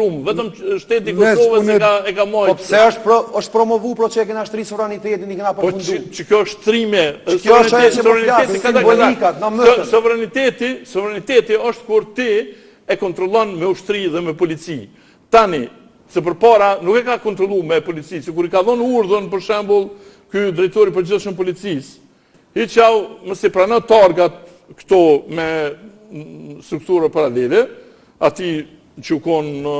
shumë, vetëm shteti i Kosovës e ka mojtë. Po pse është promovu që kena shtri sovranitetin, i kena përfundu. Që kjo është shtrime, kjo është ajo që po flasim, simbolikat, na mësën. Sovraniteti është kur ti e kontrollon me ushtri dhe me polici. Tani, se përpara nuk e ka kontrollu me polici, që kur i ka dhënë urdhën, për shembull, ky drejtori i përgjithshëm policisë, hiqau mos i pranon targat këto me struktura paralele, ati që u konë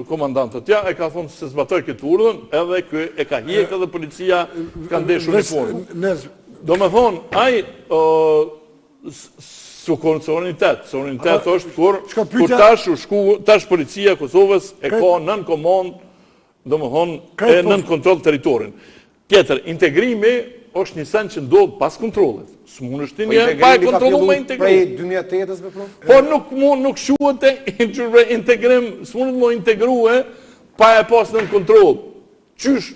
komandantët ja, e ka thonë se zbatoj këtë urdhën, edhe kë e ka hjek edhe policia ka ndeshur uniformë. Do me thonë, aj su konë sovranitet. Sovranitet është kur tash policia Kosovës e ka nën komandë, do me thonë, e nën kontrol teritorin. Tjetër, integrimi është një sen që ndodhë pas kontrolet. Së mund është një pa e kontrolu me integru. Prej 2008-ës me prof? Po nuk shuhet e integrim, së mund më integru pa e pas në kontrol. Qysh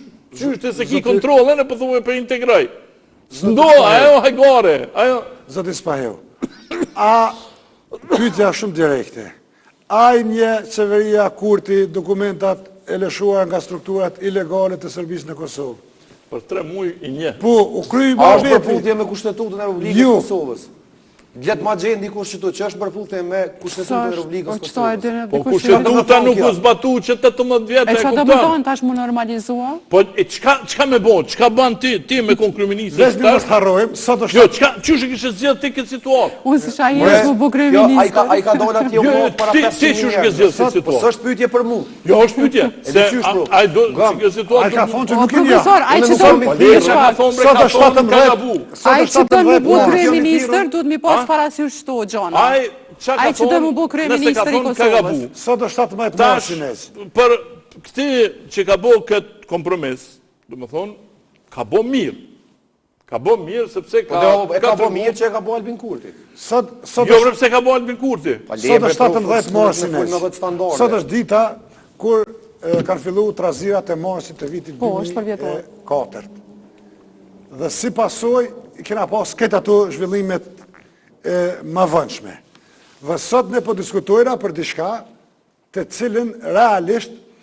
të se ki kontrolin e pëthuve për integraj. Së ndo, ajo hajgare. Zotis Pahev, a pyetja shumë direkte. A një qeveria Kurti dokumentat e lëshuar nga strukturat ilegale të Serbisë në Kosovë? Për 3 muaj i një. Po, u kryi a është përputhje me Kushtetutën e Republikës Kosovës? Gjetë ma gjenë dikush që që është përputhje me Kushtetutën e Republikës Kosovës? Po Kushtetuta nuk u zbatu që 18 vjetë e kuptan. E që të më tonë tash më normalizua? Po, qka me bo? Qka ban ti me konkryeministë? Vesmi mështë harrojmë, sa të Jo, qështë kështë zjedhë ti këtë situatë? Unë si shajes më bu kryeministër. A i ka dola t'jo kohë para 500 Ti qështë kështë zjedhë këtë situatë? Së është pyetje për mu. Jo, është pyetje. Se a i do që situatë... A i ka thonë që nuk profesor, a i që do më bu kryeministër, duhet mi pas parasysh shto gjona. A i që do më bu kryeministër i Kosovës. Sot është 17 marë shinezë. Për këti që ka bo këtë kompromis, do më thonë, ka bo mirë. Ka bo mirë sepse ka... E ka bo mirë që e ka bo Albin Kurti. Jo, përse ka bo Albin Kurti. Sot është 17 marë shinezë. Sot është dita kur kanë fillu trazirat e marsit të vitit 2004. Dhe si pasoj, kena pas këtë ato zhvillimet ma vëndshme. Dhe sot ne po diskutojra për diçka të cilin realisht